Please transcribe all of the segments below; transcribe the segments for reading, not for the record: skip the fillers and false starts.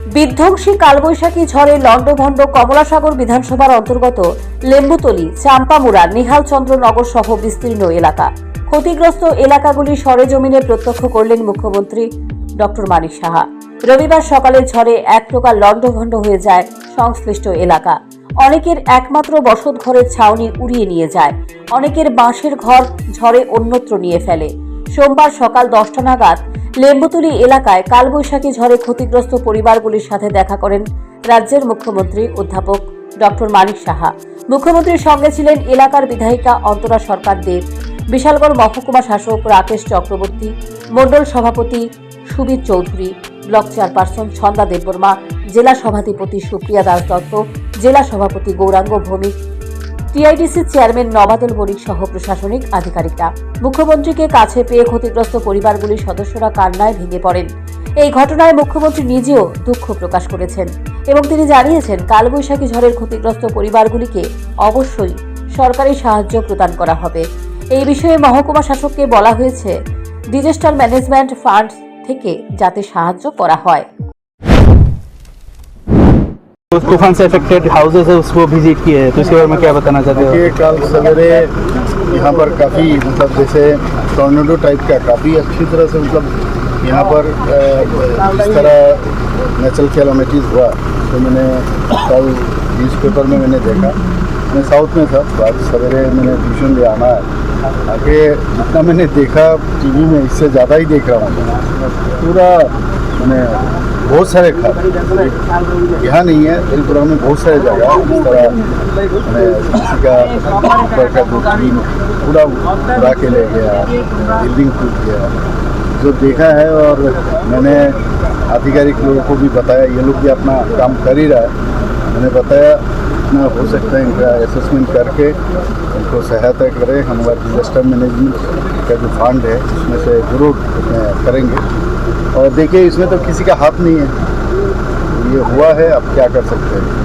বিধ্বংসী কালবৈশাখী ঝড়ে লন্ডভন্ড কমলাসাগর বিধানসভার অন্তর্গত লেম্বুতলী, চাম্পামুড়া, নিহালচন্দ্রনগর সহ বিস্তীর্ণ এলাকা। ক্ষতিগ্রস্ত এলাকাগুলি সরেজমিনে প্রত্যক্ষ করলেন মুখ্যমন্ত্রী ডক্টর মানিক সাহা। রবিবার সকালে ঝড়ে এক প্রকার লন্ডভন্ড হয়ে যায় সংশ্লিষ্ট এলাকা। অনেকের একমাত্র বসত ঘরের ছাউনি উড়িয়ে নিয়ে যায়, অনেকের বাঁশের ঘর ঝড়ে অন্যত্র নিয়ে ফেলে। সোমবার সকাল 10টা নাগাদ লেম্বুতলী এলাকায় কালবৈশাখী ঝড়ে ক্ষতিগ্রস্ত পরিবারগুলির সাথে দেখা করেন রাজ্যের মুখ্যমন্ত্রী অধ্যাপক ডক্টর মানিক সাহা। মুখ্যমন্ত্রীর সঙ্গে ছিলেন এলাকার বিধায়িকা অন্তরা সরকার দেব, বিশালগড় মহকুমা শাসক রাকেশ চক্রবর্তী, মণ্ডল সভাপতি সুবীর চৌধুরী, ব্লক চেয়ারপারসন ছন্দা দেববর্মা, জেলা সভাধিপতি সুপ্রিয়া দাস দত্ত, জেলা সভাপতি গৌরাঙ্গ ভৌমিক, টিআইডিসি চেয়ারম্যান নবাদল বণিক সহ প্রশাসনিক আধিকারিকরা। মুখ্যমন্ত্রীকে কাছে পেয়ে ক্ষতিগ্রস্ত পরিবারগুলির সদস্যরা কান্নায় ভেঙে পড়েন। এই ঘটনায় মুখ্যমন্ত্রী নিজেও দুঃখ প্রকাশ করেছেন এবং তিনি জানিয়েছেন কালবৈশাখী ঝড়ের ক্ষতিগ্রস্ত পরিবারগুলিকে অবশ্যই সরকারি সাহায্য প্রদান করা হবে। এই বিষয়ে মহকুমা শাসককে বলা হয়েছে ডিজাস্টার ম্যানেজমেন্ট ফান্ড থেকে যাতে সাহায্য করা হয়। तूफान से अफेक्टेड हाउसेस है उसको विजिट किए हैं, तो इसके बारे में क्या बताना चाहते हो? कल सवेरे यहाँ पर काफ़ी मतलब जैसे टॉर्नेडो टाइप का काफ़ी अच्छी तरह से मतलब यहाँ पर इस तरह नेचुरल कैलामिटीज़ हुआ। तो मैंने कल न्यूज़पेपर में मैंने देखा, मैं साउथ में था, तो आज सवेरे मैंने ट्यूशन ले आना है। आगे जितना मैंने देखा टीवी में इससे ज़्यादा ही देख रहा हूँ। पूरा मैंने बहुत सारे घर यहाँ नहीं है, त्रिपुरा में बहुत सारे जगह इस तरह किसी का ऊपर का दो टीम पूरा उड़ा के ले गया, बिल्डिंग टूट गया जो देखा है। और मैंने आधिकारिक लोगों को भी बताया, ये लोग भी अपना काम कर ही रहा है। मैंने बताया जितना हो सकता है इनका असेसमेंट करके इनको सहायता करें। हमारा डिजास्टर मैनेजमेंट का जो फंड है उसमें से जरूर करेंगे। और देखिए इसमें तो किसी का हाथ नहीं है, ये हुआ है, अब क्या कर सकते हैं।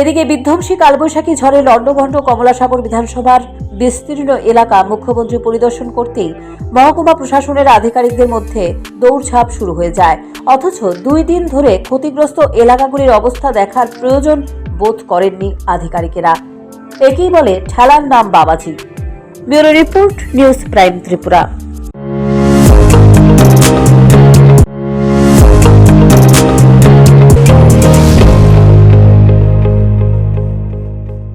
এদিকে বিধ্বংসী কালবৈশাখী ঝড়ে লন্ডভন্ড কমলাসাগর বিধানসভার বিস্তীর্ণ এলাকা মুখ্যমন্ত্রী পরিদর্শন করতেই মহকুমা প্রশাসনের আধিকারিকদের মধ্যে দৌড়ঝাঁপ শুরু হয়ে যায়। অথচ 2 দিন ধরে ক্ষতিগ্রস্ত এলাকাগুলির অবস্থা দেখার প্রয়োজন বোধ করেননি আধিকারিকেরা। একেই বলে ঠেলার নাম বাবাজি। Bureau report, news prime Tripura.